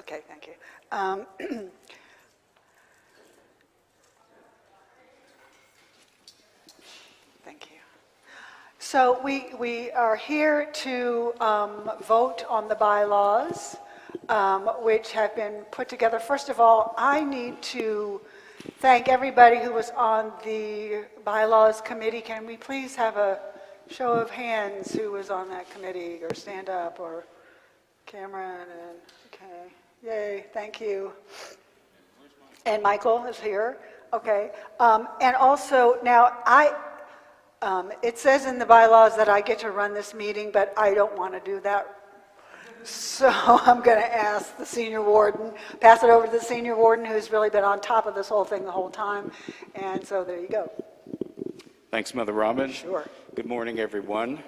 Okay, thank you. Thank you. So we are here to vote on the bylaws, which have been put together. First of all, I need to thank everybody who was on the bylaws committee. Can we please have a show of hands who was on that committee, or stand up, or Cameron, and okay, yay, thank you. And Michael is here, okay. And also, now it says in the bylaws that I get to run this meeting, but I don't want to do that. So I'm going to ask the senior warden, pass it over to the senior warden, who's really been on top of this whole thing the whole time. And so there you go. Thanks, Mother Robin. Sure. Good morning, everyone.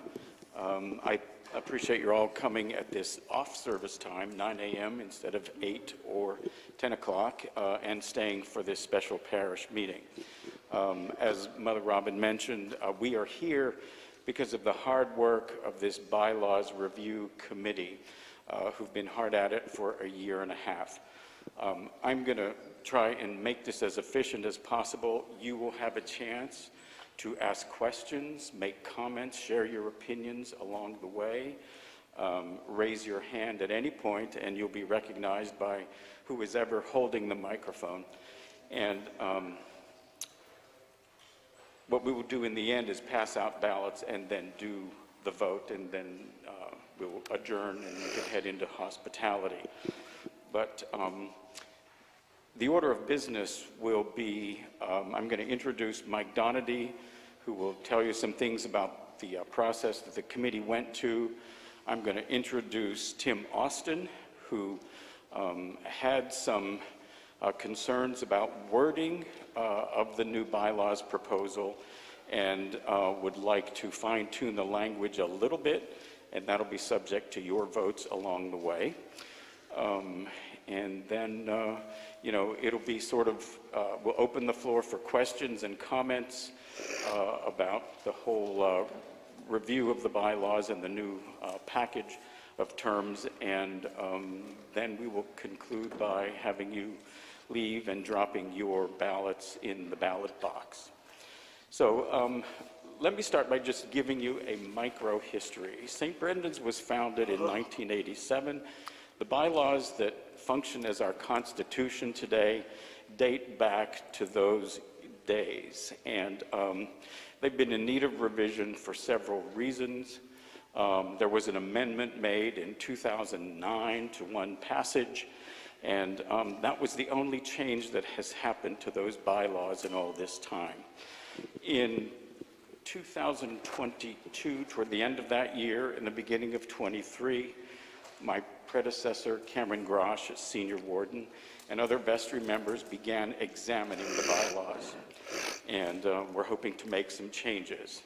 I appreciate you all coming at this off-service time, 9 a.m. instead of 8 or 10 o'clock, and staying for this special parish meeting. As Mother Robin mentioned, we are here because of the hard work of this bylaws review committee, who've been hard at it for a year and a half. I'm going to try and make this as efficient as possible. You will have a chance to ask questions, make comments, share your opinions along the way. Raise your hand at any point, and you'll be recognized by who is ever holding the microphone. And what we will do in the end is pass out ballots and then do the vote, and then we'll adjourn and we can head into hospitality. But the order of business will be, I'm going to introduce Mike Donady, who will tell you some things about the process that the committee went to. I'm going to introduce Tim Austin, who had some concerns about wording of the new bylaws proposal, and would like to fine-tune the language a little bit, and that'll be subject to your votes along the way. And then, you know, it'll be sort of, we'll open the floor for questions and comments about the whole review of the bylaws and the new package of terms, and then we will conclude by having you leave and dropping your ballots in the ballot box. So let me start by just giving you a micro history. St. Brendan's was founded in 1987. The bylaws that function as our Constitution today date back to those days, and they've been in need of revision for several reasons. There was an amendment made in 2009 to one passage, and that was the only change that has happened to those bylaws in all this time. In 2022, toward the end of that year and the beginning of 23, my predecessor, Cameron Grosh, as senior warden, and other vestry members began examining the bylaws, and we're hoping to make some changes.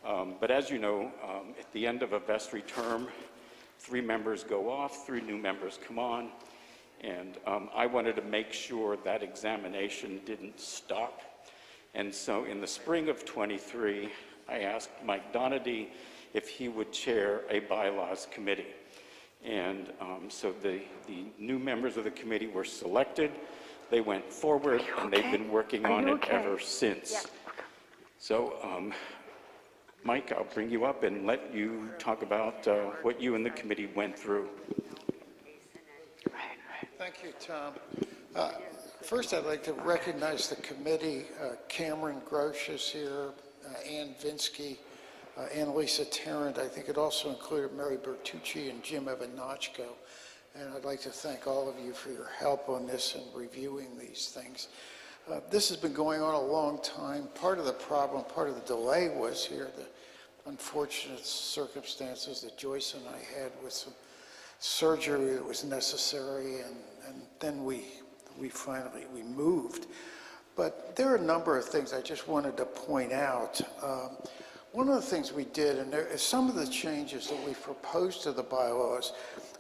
But as you know, at the end of a vestry term, 3 members go off, 3 new members come on, and I wanted to make sure that examination didn't stop. And so in the spring of 23, I asked Mike Donady if he would chair a bylaws committee. And so the new members of the committee were selected. They went forward, and they've been working on it ever since. Yeah. So, Mike, I'll bring you up and let you talk about what you and the committee went through. Thank you, Tom. First, I'd like to recognize the committee. Cameron Grosh is here, Ann Vinsky, Annalisa Tarrant. I think it also included Mary Bertucci and Jim Evanachko. And I'd like to thank all of you for your help on this and reviewing these things. This has been going on a long time. Part of the problem, part of the delay was here, the unfortunate circumstances that Joyce and I had with some surgery that was necessary, and then we finally moved. But there are a number of things I just wanted to point out. One of the things we did, and some of the changes that we proposed to the bylaws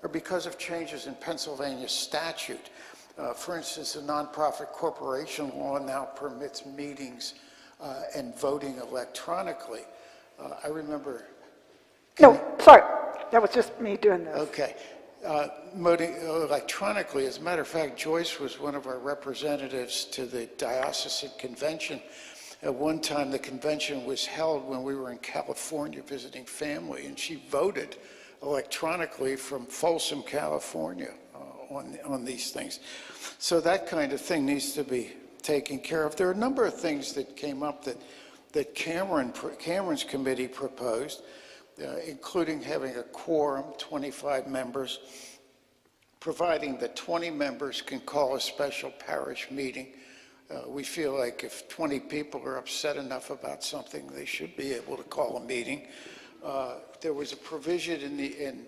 are because of changes in Pennsylvania statute. For instance, the nonprofit corporation law now permits meetings and voting electronically. I remember... No, sorry, that was just me doing this. Okay. voting electronically. As a matter of fact, Joyce was one of our representatives to the diocesan convention. At one time, the convention was held when we were in California visiting family, and she voted electronically from Folsom, California, on these things. So that kind of thing needs to be taken care of. There are a number of things that came up that Cameron's committee proposed, including having a quorum, 25 members, providing that 20 members can call a special parish meeting. We feel like if 20 people are upset enough about something, they should be able to call a meeting. There was a provision in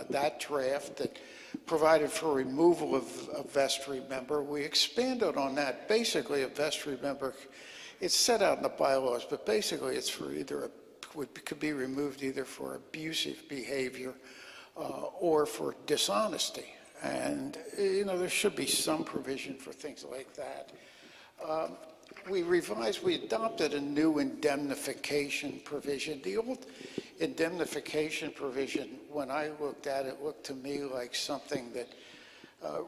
that draft that provided for removal of a vestry member. We expanded on that. Basically, a vestry member, it's set out in the bylaws, but basically it's for either could be removed either for abusive behavior or for dishonesty. And, there should be some provision for things like that. We adopted a new indemnification provision. The old indemnification provision, when I looked at it, looked to me like something that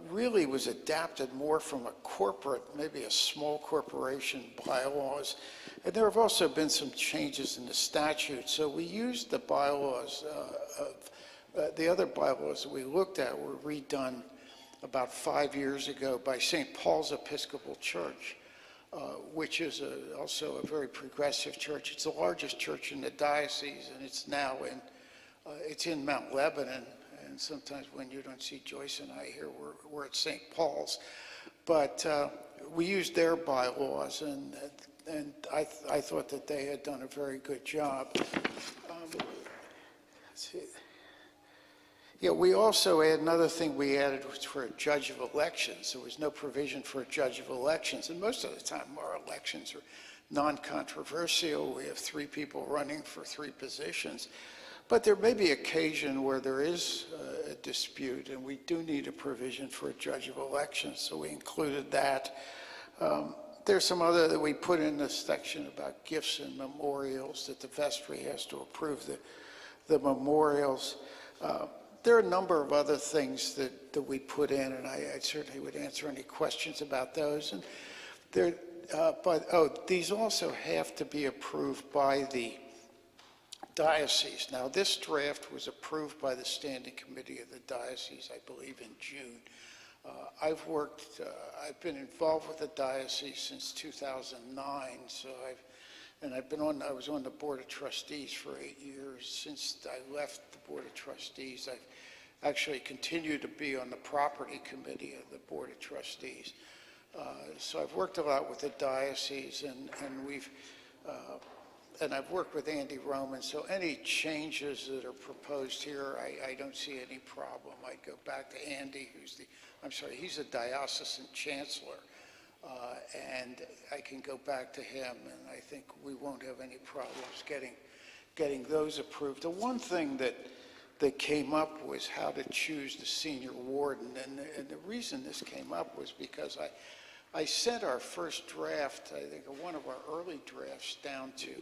really was adapted more from a corporate, maybe a small corporation bylaws. And there have also been some changes in the statute. So we used the bylaws, the other bylaws that we looked at were redone about 5 years ago by St. Paul's Episcopal Church, which is also a very progressive church. It's the largest church in the diocese, and it's now in Mount Lebanon. And sometimes when you don't see Joyce and I here, we're at St. Paul's. But we used their bylaws, and I thought that they had done a very good job. Let's see. Yeah, we also had another thing we added was for a judge of elections. There was no provision for a judge of elections, and most of the time our elections are non-controversial. We have 3 people running for 3 positions. But there may be occasion where there is a dispute, and we do need a provision for a judge of elections, so we included that. There's some other that we put in the section about gifts and memorials, that the vestry has to approve the memorials. There are a number of other things that we put in, and I certainly would answer any questions about those. And these also have to be approved by the diocese. Now, this draft was approved by the Standing Committee of the Diocese, I believe, in June. I've been involved with the diocese since 2009, so I was on the Board of Trustees for 8 years. Since I left the Board of Trustees, I've actually continued to be on the Property Committee of the Board of Trustees. So I've worked a lot with the diocese, and I've worked with Andy Roman, so any changes that are proposed here, I don't see any problem. I'd go back to Andy, he's a diocesan chancellor, and I can go back to him, and I think we won't have any problems getting those approved. The one thing that came up was how to choose the senior warden, and the reason this came up was because I sent our first draft, I think one of our early drafts, down to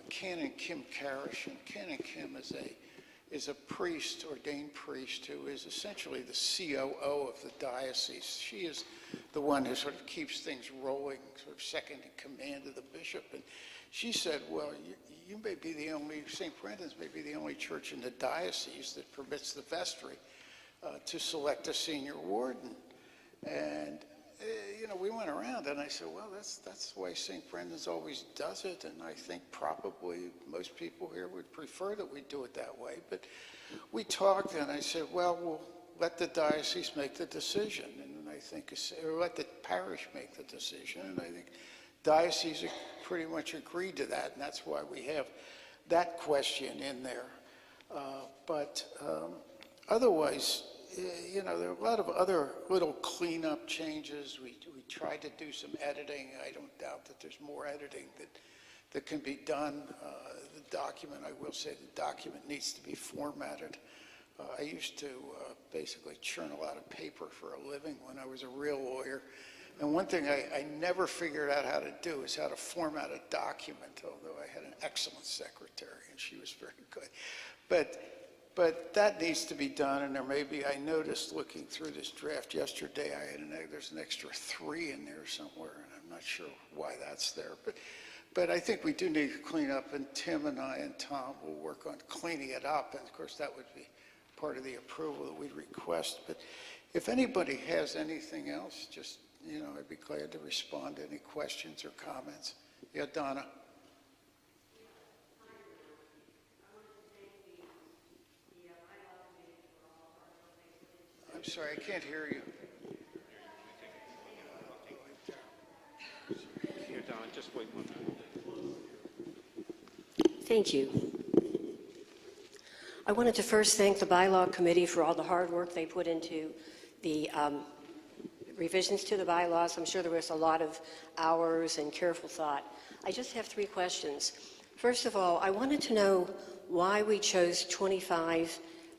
Canon Kim Carish, and Canon Kim is a priest, ordained priest, who is essentially the COO of the diocese. She is the one who sort of keeps things rolling, sort of second in command of the bishop. And she said, well, you may be the only, St. Brendan's may be the only church in the diocese that permits the vestry to select a senior warden. And we went around and I said, well, that's the way St. Brendan's always does it, and I think probably most people here would prefer that we do it that way. But we talked, and I said, well, we'll let the diocese make the decision, and I think, or let the parish make the decision, and I think diocese pretty much agreed to that, and that's why we have that question in there. Otherwise, there are a lot of other little cleanup changes. We tried to do some editing. I don't doubt that there's more editing that can be done. The document, I will say the document needs to be formatted. I used to basically churn a lot of paper for a living when I was a real lawyer. And one thing I never figured out how to do is how to format a document, although I had an excellent secretary and she was very good. But But that needs to be done, and there may be, I noticed looking through this draft yesterday, there's an extra 3 in there somewhere, and I'm not sure why that's there. But I think we do need to clean up, and Tim and I and Tom will work on cleaning it up, and of course that would be part of the approval that we'd request. But if anybody has anything else, just, I'd be glad to respond to any questions or comments. Yeah, Donna. I'm sorry, I can't hear you. Here, Don, just wait 1 minute. Thank you. I wanted to first thank the Bylaw Committee for all the hard work they put into the revisions to the bylaws. I'm sure there was a lot of hours and careful thought. I just have 3 questions. First of all, I wanted to know why we chose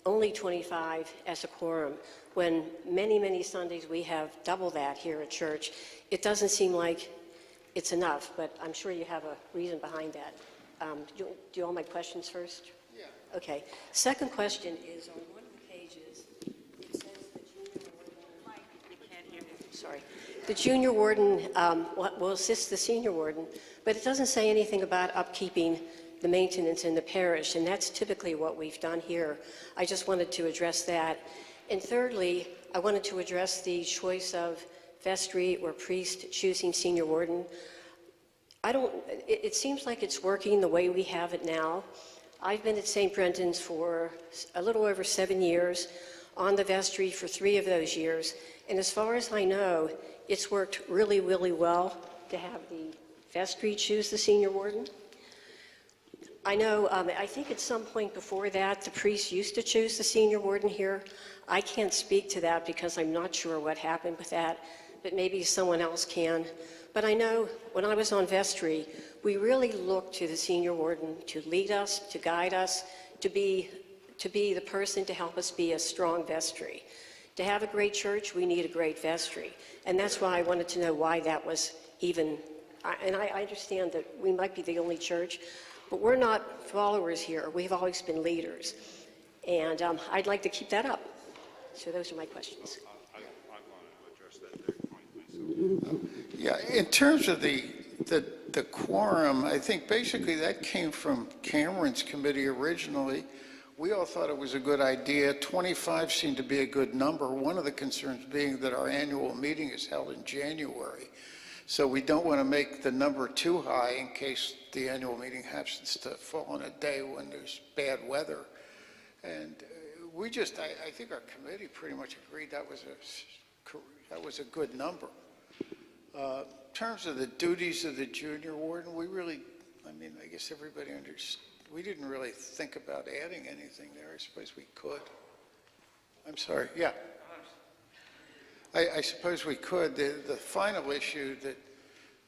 only 25 as a quorum, when many, many Sundays we have double that here at church. It doesn't seem like it's enough, but I'm sure you have a reason behind that. Do you all my questions first? Yeah. Okay. Second question is, on one of the pages, it says the junior warden... You can't hear me. Sorry. The junior warden will assist the senior warden, but it doesn't say anything about upkeeping the maintenance in the parish, and that's typically what we've done here. I just wanted to address that. And thirdly, I wanted to address the choice of vestry or priest choosing senior warden. It seems like it's working the way we have it now. I've been at St. Brendan's for a little over 7 years, on the vestry for 3 of those years, and as far as I know, it's worked really, really well to have the vestry choose the senior warden. I know, I think at some point before that, the priest used to choose the senior warden here. I can't speak to that because I'm not sure what happened with that, but maybe someone else can. But I know when I was on vestry, we really looked to the senior warden to lead us, to guide us, to be the person to help us be a strong vestry. To have a great church, we need a great vestry. And that's why I wanted to know why that was even, and I understand that we might be the only church, but we're not followers here. We've always been leaders. And I'd like to keep that up. So those are my questions. I want to address that point myself. Yeah, in terms of the quorum, I think basically that came from Cameron's committee originally. We all thought it was a good idea. 25 seemed to be a good number. One of the concerns being that our annual meeting is held in January. So we don't want to make the number too high in case the annual meeting happens to fall on a day when there's bad weather. And I think our committee pretty much agreed that was a good number. In terms of the duties of the junior warden, I guess everybody understood. We didn't really think about adding anything there. I suppose we could. I'm sorry, yeah. I suppose we could. The final issue that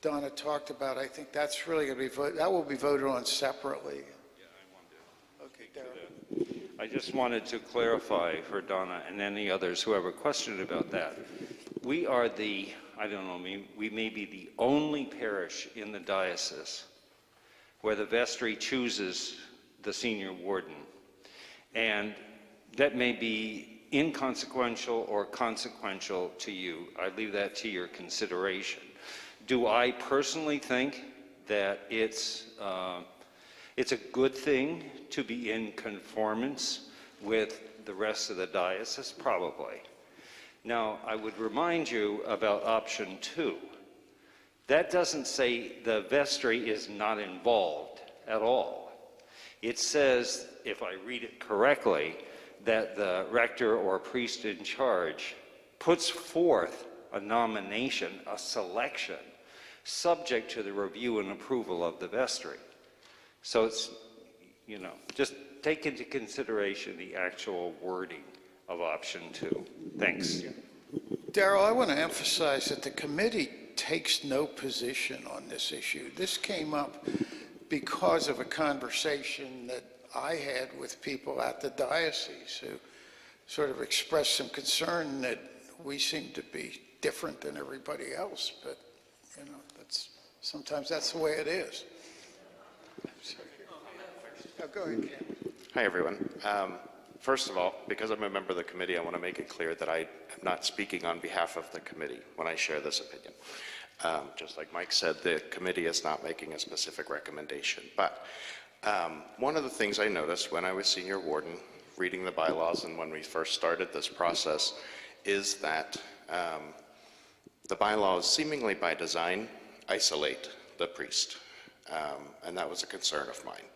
Donna talked about, I think that's really going to be voted, that will be voted on separately. Yeah, I wanted to Okay, speak Darrell. to that. I just wanted to clarify for Donna and any others who have a question about that. We are we may be the only parish in the diocese where the vestry chooses the senior warden. And that may be inconsequential or consequential to you. I leave that to your consideration. Do I personally think that it's a good thing to be in conformance with the rest of the diocese? Probably. Now, I would remind you about option 2. That doesn't say the vestry is not involved at all. It says, if I read it correctly, that the rector or priest in charge puts forth a nomination, a selection, subject to the review and approval of the vestry. So it's, just take into consideration the actual wording of option 2. Thanks. Darrell, I want to emphasize that the committee takes no position on this issue. This came up because of a conversation that I had with people at the diocese who sort of expressed some concern that we seem to be different than everybody else, but sometimes that's the way it is. I'm sorry. Oh, go ahead, Cam. Hi, everyone. First of all, because I'm a member of the committee, I want to make it clear that I am not speaking on behalf of the committee when I share this opinion. Just like Mike said, the committee is not making a specific recommendation. But one of the things I noticed when I was senior warden, reading the bylaws and when we first started this process, is that the bylaws, seemingly by design, isolate the priest. And that was a concern of mine.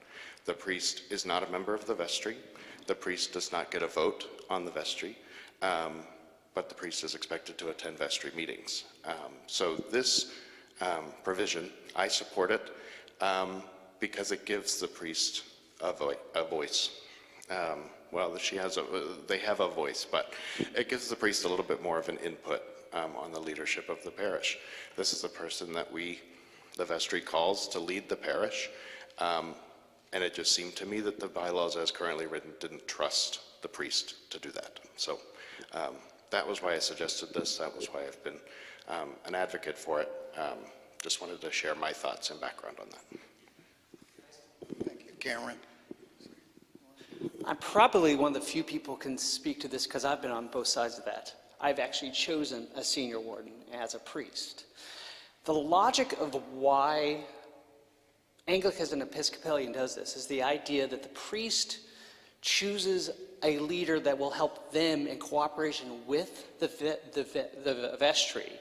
The priest is not a member of the vestry. The priest does not get a vote on the vestry, but the priest is expected to attend vestry meetings. So this provision, I support it because it gives the priest a voice. Well, they have a voice, but it gives the priest a little bit more of an input on the leadership of the parish. This is a person that the vestry calls to lead the parish. And it just seemed to me that the bylaws as currently written didn't trust the priest to do that. So that was why I suggested this. That was why I've been an advocate for it. Just wanted to share my thoughts and background on that. Thank you. Cameron? I'm probably one of the few people who can speak to this because I've been on both sides of that. I've actually chosen a senior warden as a priest. The logic of why Anglican and Episcopalian does this is the idea that the priest chooses a leader that will help them in cooperation with the vestry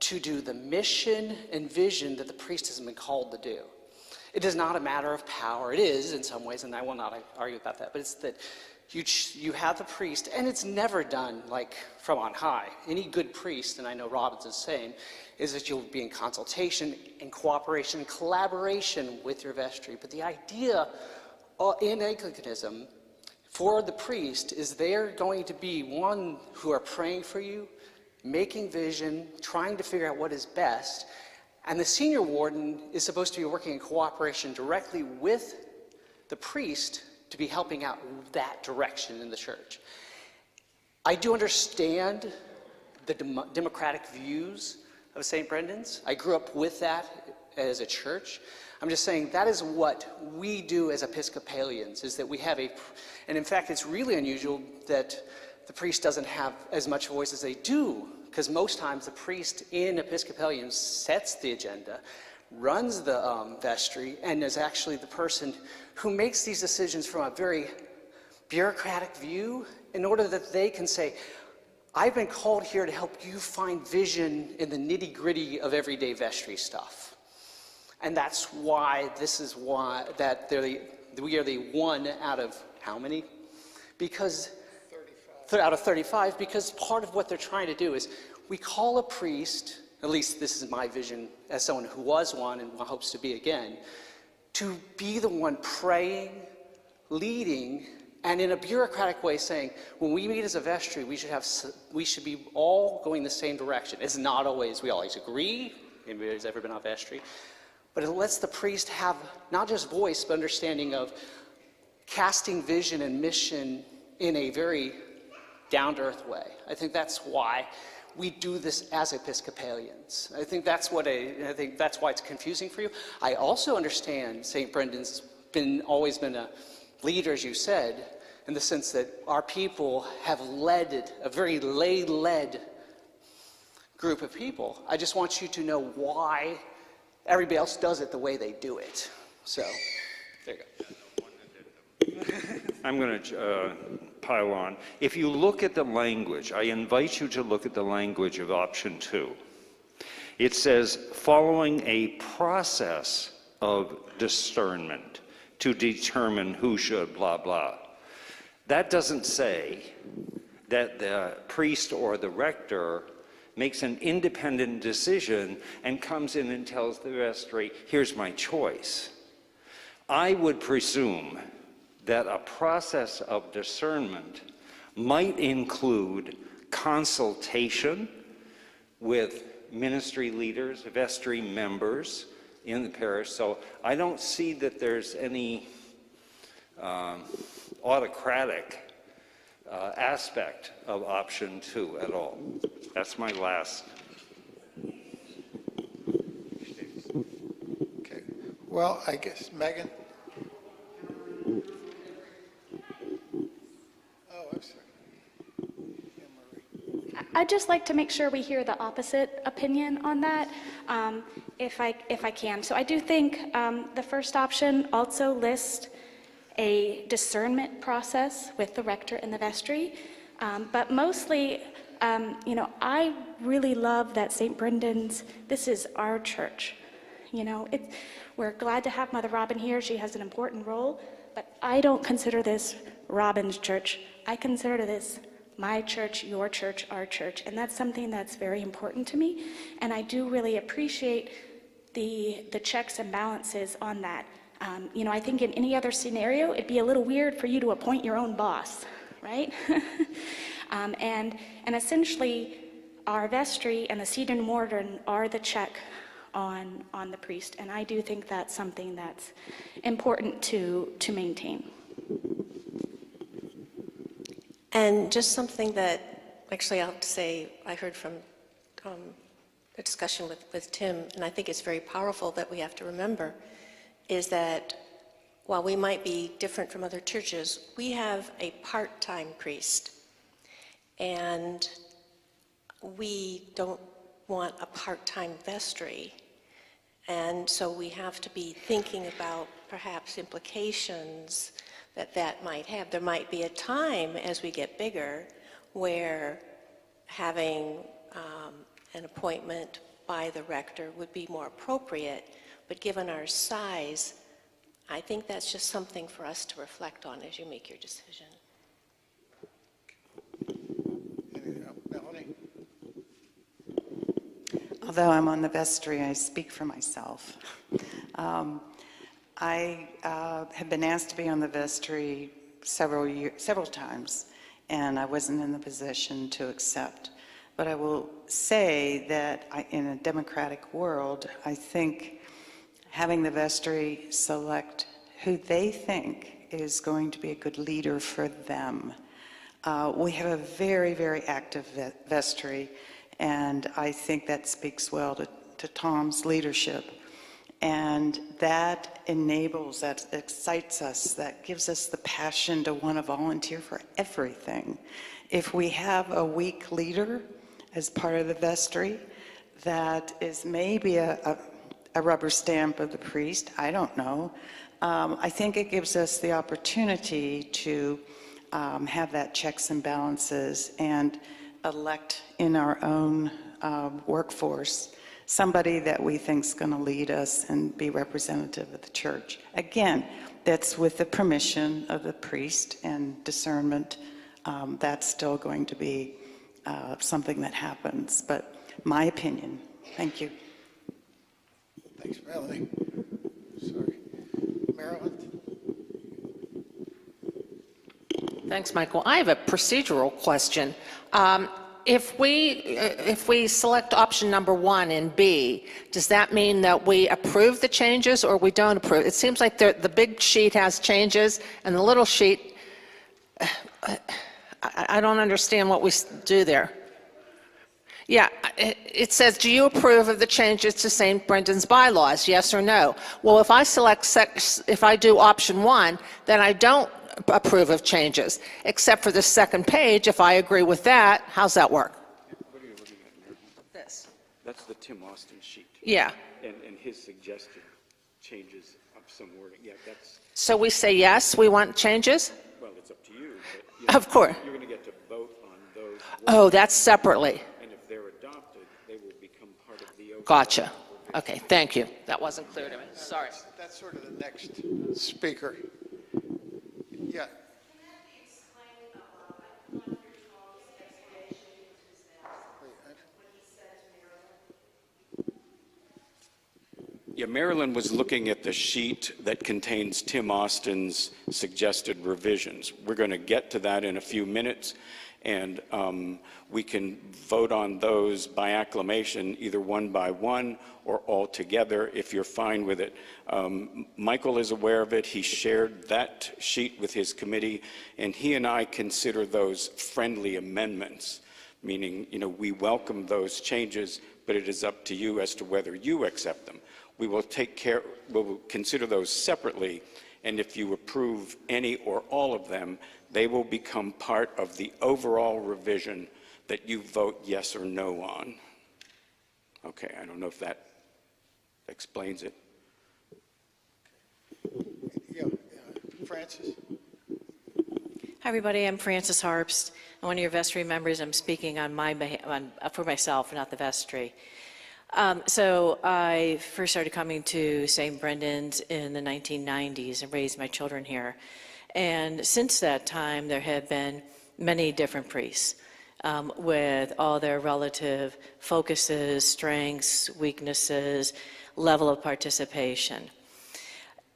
to do the mission and vision that the priest has been called to do. It is not a matter of power. It is in some ways, and I will not argue about that, but it's that you have the priest, and it's never done like from on high. Any good priest, and I know Robbins is the same, is that you'll be in consultation, in cooperation, in collaboration with your vestry. But the idea in Anglicanism for the priest is they're going to be one who are praying for you, making vision, trying to figure out what is best. And the senior warden is supposed to be working in cooperation directly with the priest to be helping out that direction in the church. I do understand the democratic views of St. Brendan's. I grew up with that as a church. I'm just saying that is what we do as Episcopalians, is that we have and in fact it's really unusual that the priest doesn't have as much voice as they do, because most times the priest in Episcopalian sets the agenda, runs the vestry, and is actually the person who makes these decisions from a very bureaucratic view in order that they can say, I've been called here to help you find vision in the nitty-gritty of everyday vestry stuff. And that's why we are the one out of how many? Because 35. Out of 35, because part of what they're trying to do is we call a priest, at least this is my vision as someone who was one and hopes to be again, to be the one praying, leading, and in a bureaucratic way saying, when we meet as a vestry, we should be all going the same direction. It's not always, we always agree, anybody's ever been on vestry, but it lets the priest have not just voice, but understanding of casting vision and mission in a very down-to-earth way. I think that's why we do this as Episcopalians. I think that's why it's confusing for you. I also understand St. Brendan's always been a leader, as you said, in the sense that our people have led a very lay-led group of people. I just want you to know why everybody else does it the way they do it. So, there you go. I'm going to pile on. If you look at the language, I invite you to look at the language of option 2. It says, following a process of discernment to determine who should blah, blah. That doesn't say that the priest or the rector makes an independent decision and comes in and tells the vestry, here's my choice. I would presume that a process of discernment might include consultation with ministry leaders, vestry members in the parish. So I don't see that there's any autocratic aspect of option 2 at all. That's my last. Okay. Well, I guess, Megan? I'd just like to make sure we hear the opposite opinion on that, if I can. So I do think the first option also lists a discernment process with the rector and the vestry, but mostly, I really love that St. Brendan's, this is our church. We're glad to have Mother Robin here. She has an important role, but I don't consider this Robin's church. I consider this my church, your church, our church, and that's something that's very important to me, and I do really appreciate the checks and balances on that. I think in any other scenario, it'd be a little weird for you to appoint your own boss, right? And essentially, our vestry and the seat and warden are the check on the priest, and I do think that's something that's important to maintain. And just something that, actually, I'll have to say, I heard from a discussion with Tim, and I think it's very powerful that we have to remember, is that while we might be different from other churches, we have a part-time priest. And we don't want a part-time vestry. And so we have to be thinking about perhaps implications that might have. There might be a time as we get bigger where having an appointment by the rector would be more appropriate, but given our size, I think that's just something for us to reflect on as you make your decision. Melanie? Although I'm on the vestry, I speak for myself. I have been asked to be on the vestry several times, and I wasn't in the position to accept. But I will say that in a democratic world, I think having the vestry select who they think is going to be a good leader for them. We have a very, very active vestry, and I think that speaks well to Tom's leadership. And that enables, that excites us, that gives us the passion to want to volunteer for everything. If we have a weak leader as part of the vestry, that is maybe a rubber stamp of the priest, I don't know. I think it gives us the opportunity to have that checks and balances and elect in our own workforce somebody that we think is going to lead us and be representative of the church. Again, that's with the permission of the priest and discernment. That's still going to be something that happens, but my opinion. Thank you. Thanks, Melanie. Sorry. Marilyn? Thanks, Michael. I have a procedural question. If we select option number 1 in B, does that mean that we approve the changes or we don't approve? It seems like the big sheet has changes and the little sheet, I don't understand what we do there. Yeah, it says, do you approve of the changes to St. Brendan's bylaws, yes or no? Well, if I do option 1, then I don't approve of changes, except for the second page. If I agree with that, how's that work? What are you looking at? This. That's the Tim Austin sheet. Yeah. And his suggested changes of some wording. Yeah, that's, So we say yes, we want changes? well, it's up to you. But, Of course. You're going to get to vote on those. Oh, that's separately. And if they're adopted, they will become part of the overall. Gotcha. Okay, thank you. That wasn't clear to me. Sorry. That's sort of the next speaker. Yeah. Yeah, Marilyn was looking at the sheet that contains Tim Austin's suggested revisions. We're going to get to that in a few minutes, and we can vote on those by acclamation, either one by one or all together, if you're fine with it. Michael is aware of it. He shared that sheet with his committee, and he and I consider those friendly amendments, meaning, we welcome those changes, but it is up to you as to whether you accept them. We will we'll consider those separately, and if you approve any or all of them, they will become part of the overall revision that you vote yes or no on. Okay, I don't know if that explains it. Yeah, Francis? Hi, everybody. I'm Frances Harpst. I'm one of your vestry members. I'm speaking on for myself, not the vestry. So I first started coming to St. Brendan's in the 1990s and raised my children here. And since that time, there have been many different priests with all their relative focuses, strengths, weaknesses, level of participation.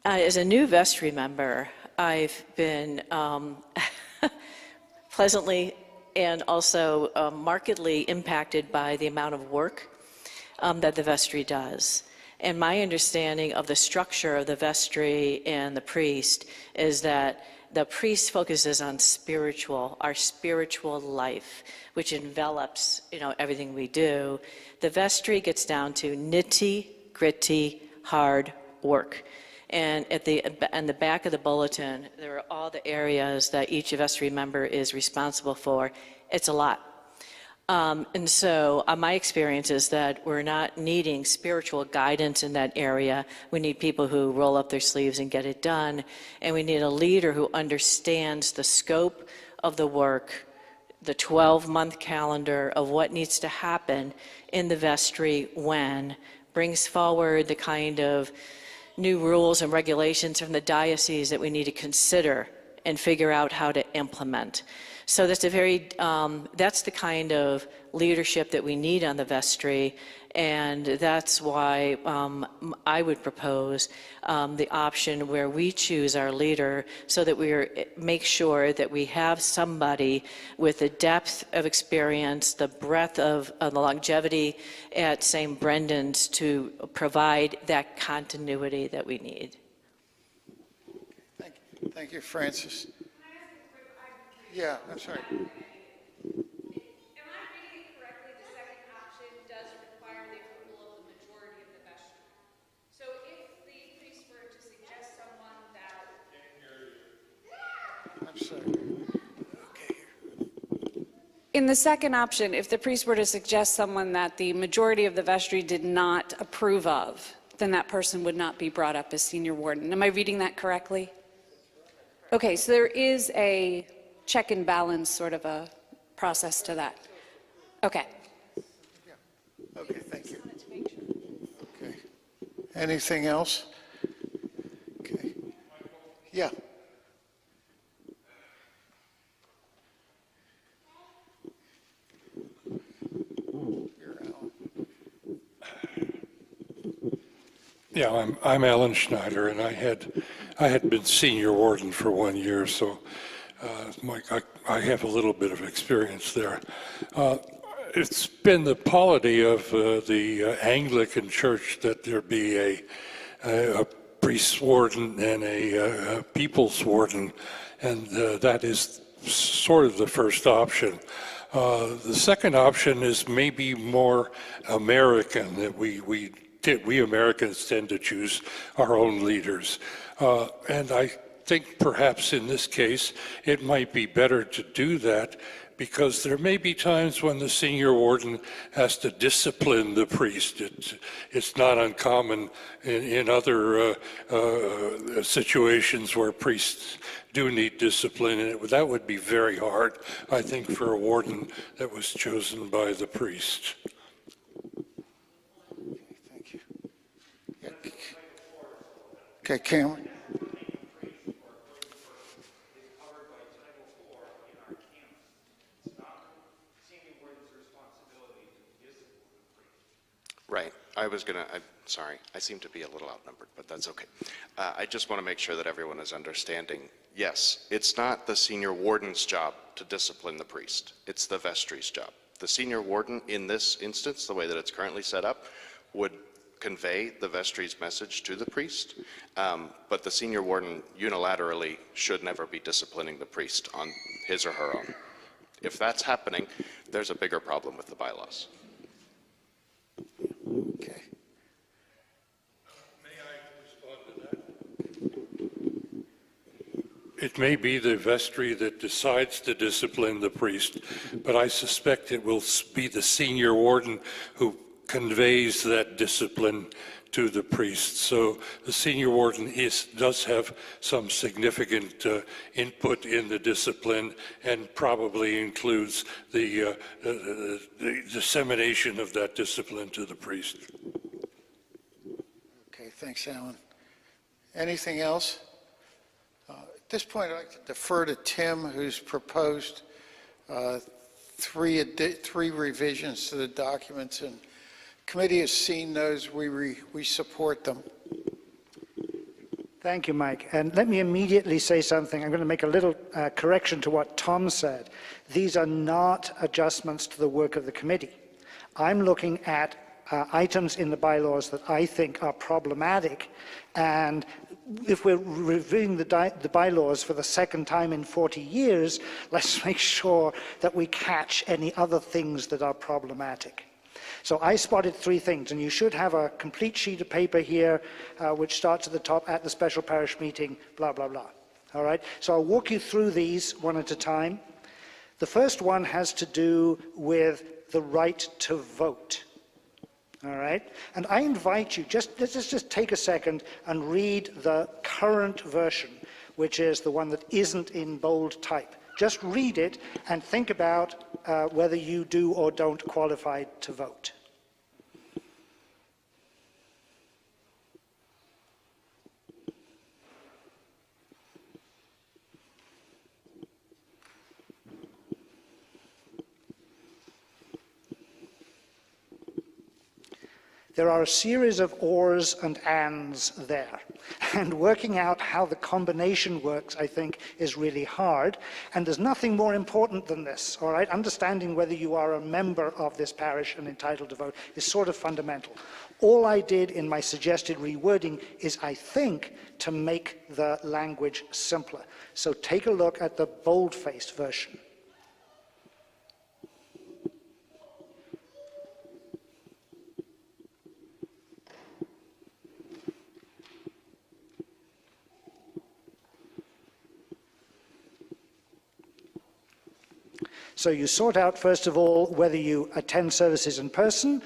As a new vestry member, I've been pleasantly and also markedly impacted by the amount of work that the vestry does. And my understanding of the structure of the vestry and the priest is that the priest focuses on our spiritual life, which envelops, everything we do. The vestry gets down to nitty-gritty, hard work. And on the back of the bulletin, there are all the areas that each vestry member is responsible for. It's a lot. And so my experience is that we're not needing spiritual guidance in that area. We need people who roll up their sleeves and get it done. And we need a leader who understands the scope of the work, the 12-month calendar of what needs to happen in the vestry when, brings forward the kind of new rules and regulations from the diocese that we need to consider and figure out how to implement. So that's that's the kind of leadership that we need on the vestry, and that's why I would propose the option where we choose our leader so that make sure that we have somebody with the depth of experience, the breadth of the longevity at St. Brendan's to provide that continuity that we need. Thank you, Francis. Yeah, I'm sorry. Am I reading it correctly? The second option does require the approval of the majority of the vestry. So if the priest were to suggest someone that... I'm sorry. Okay. In the second option, if the priest were to suggest someone that the majority of the vestry did not approve of, then that person would not be brought up as senior warden. Am I reading that correctly? Okay, so there is a check and balance sort of a process to that. Okay. Yeah. Okay, thank you. Okay. Anything else? Okay. Yeah. Yeah, I'm Alan Schneider, and I had been senior warden for 1 year, so I have a little bit of experience there. It's been the polity of the Anglican Church that there be a priest's warden and a people's warden, and that is sort of the first option. The second option is maybe more American, that we Americans tend to choose our own leaders. And I think perhaps in this case, it might be better to do that because there may be times when the senior warden has to discipline the priest. It's not uncommon in other situations where priests do need discipline, and that would be very hard, I think, for a warden that was chosen by the priest. Thank you. Yeah. Okay, Cameron. Right. I'm sorry, I seem to be a little outnumbered, but that's okay. I just want to make sure that everyone is understanding. Yes, it's not the senior warden's job to discipline the priest. It's the vestry's job. The senior warden, in this instance, the way that it's currently set up, would convey the vestry's message to the priest, but the senior warden unilaterally should never be disciplining the priest on his or her own. If that's happening, there's a bigger problem with the bylaws. Okay. May I respond to that? it may be the vestry that decides to discipline the priest, but I suspect it will be the senior warden who conveys that discipline to the priest. So the senior warden does have some significant input in the discipline, and probably includes the dissemination of that discipline to the priest. Okay, thanks, Alan. Anything else? At this point, I'd like to defer to Tim, who's proposed three revisions to the documents, and committee has seen those. We support them. Thank you, Mike. And let me immediately say something. I'm going to make a little correction to what Tom said. These are not adjustments to the work of the committee. I'm looking at items in the bylaws that I think are problematic, and if we're reviewing the bylaws for the second time in 40 years, let's make sure that we catch any other things that are problematic. So I spotted three things, and you should have a complete sheet of paper here, which starts at the top, at the special parish meeting, blah, blah, blah. All right? So I'll walk you through these one at a time. The first one has to do with the right to vote. All right? And I invite you, let's just take a second and read the current version, which is the one that isn't in bold type. Just read it and think about whether you do or don't qualify to vote. There are a series of ors and ands there. And working out how the combination works, I think, is really hard. And there's nothing more important than this, all right? Understanding whether you are a member of this parish and entitled to vote is sort of fundamental. All I did in my suggested rewording is, I think, to make the language simpler. So take a look at the bold-faced version. So you sort out, first of all, whether you attend services in person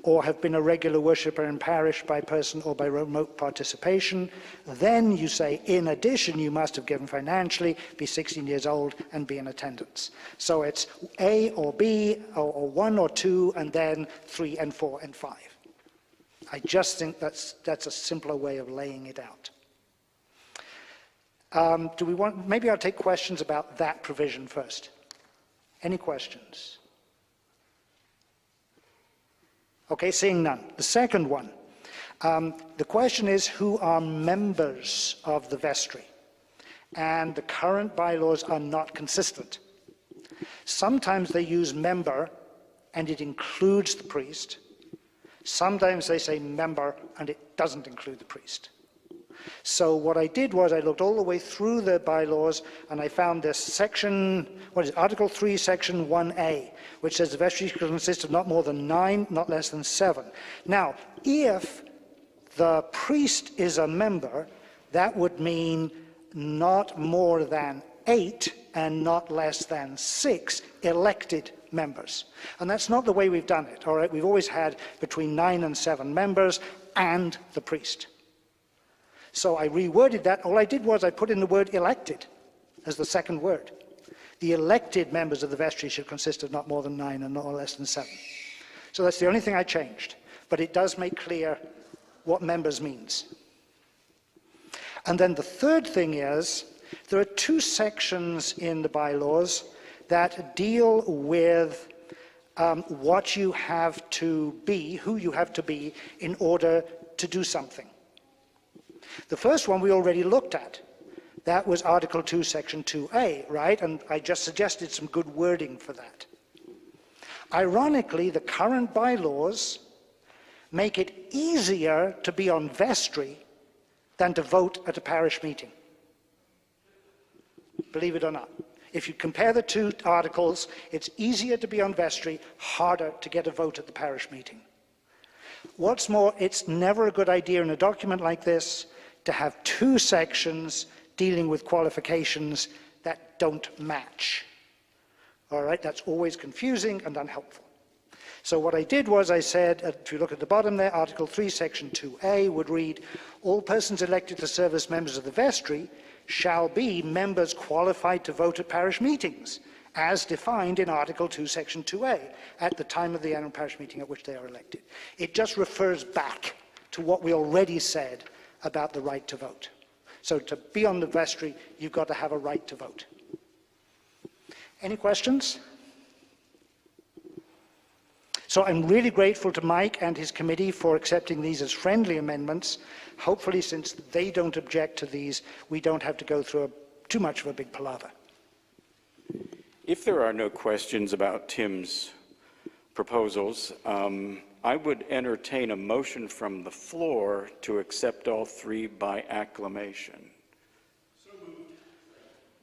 or have been a regular worshipper in parish by person or by remote participation. Then you say, in addition, you must have given financially, be 16 years old, and be in attendance. So it's A or B, or 1 or 2, and then 3 and 4 and 5. I just think that's a simpler way of laying it out. Maybe I'll take questions about that provision first. Any questions? Okay, seeing none. The second one. The question is, who are members of the vestry? And the current bylaws are not consistent. Sometimes they use member, and it includes the priest. Sometimes they say member, and it doesn't include the priest. So what I did was I looked all the way through the bylaws, and I found this section, Article 3, Section 1A, which says the vestry shall consist of not more than 9, not less than 7. Now, if the priest is a member, that would mean not more than 8 and not less than 6 elected members. And that's not the way we've done it, all right? We've always had between 9 and 7 members and the priest. So I reworded that. All I did was I put in the word elected as the second word. The elected members of the vestry should consist of not more than 9 and not less than 7. So that's the only thing I changed. But it does make clear what members means. And then the third thing is, there are 2 sections in the bylaws that deal with what you have to be, who you have to be in order to do something. The first one we already looked at. That was Article 2, Section 2A, right? And I just suggested some good wording for that. Ironically, the current bylaws make it easier to be on vestry than to vote at a parish meeting. Believe it or not. If you compare the 2 articles, it's easier to be on vestry, harder to get a vote at the parish meeting. What's more, it's never a good idea in a document like this to have 2 sections dealing with qualifications that don't match. All right, that's always confusing and unhelpful. So what I did was I said, if you look at the bottom there, Article 3, Section 2A would read, all persons elected to serve as members of the vestry shall be members qualified to vote at parish meetings, as defined in Article 2, Section 2A, at the time of the annual parish meeting at which they are elected. It just refers back to what we already said about the right to vote. So to be on the vestry, you've got to have a right to vote. Any questions? So I'm really grateful to Mike and his committee for accepting these as friendly amendments. Hopefully, since they don't object to these, we don't have to go through too much of a big palaver. If there are no questions about Tim's proposals, I would entertain a motion from the floor to accept all three by acclamation. So moved.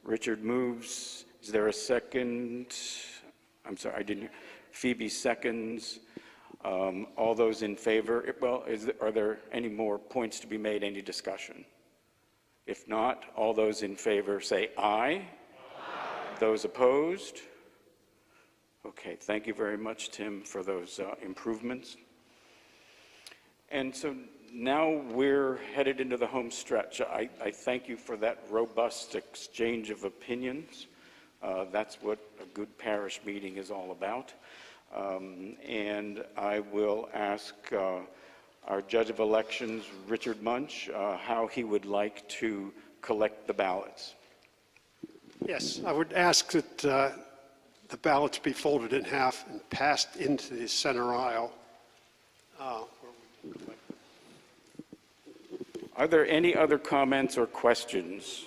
Richard moves. Is there a second? I'm sorry, I didn't hear. Phoebe seconds. All those in favor? Well, are there any more points to be made? Any discussion? If not, all those in favor say aye. Those opposed? Okay, thank you very much, Tim, for those improvements. And so now we're headed into the home stretch. I thank you for that robust exchange of opinions. That's what a good parish meeting is all about. And I will ask our judge of elections, Richard Munch, how he would like to collect the ballots. Yes, I would ask that the ballots be folded in half and passed into the center aisle. Are there any other comments or questions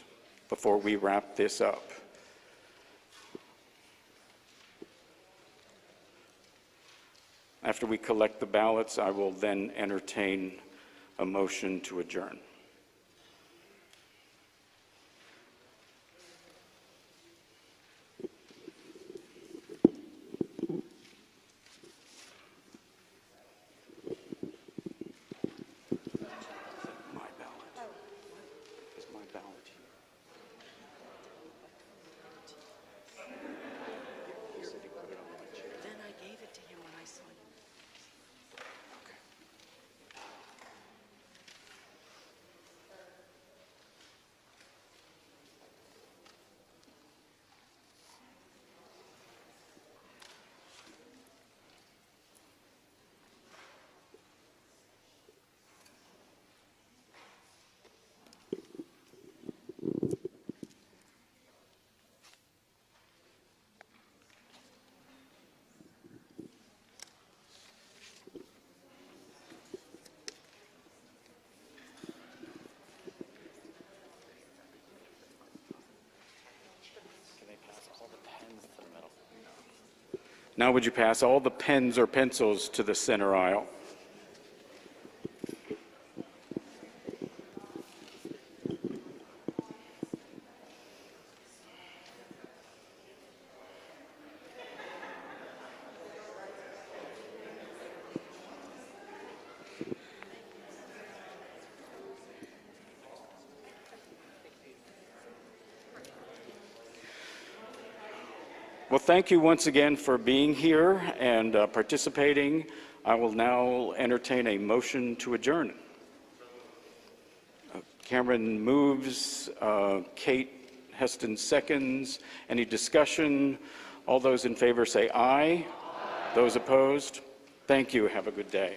before we wrap this up? After we collect the ballots, I will then entertain a motion to adjourn. Now would you pass all the pens or pencils to the center aisle? Well, thank you once again for being here and participating. I will now entertain a motion to adjourn. Cameron moves, Kate Heston seconds. Any discussion? All those in favor say aye. Those opposed? Thank you. Have a good day.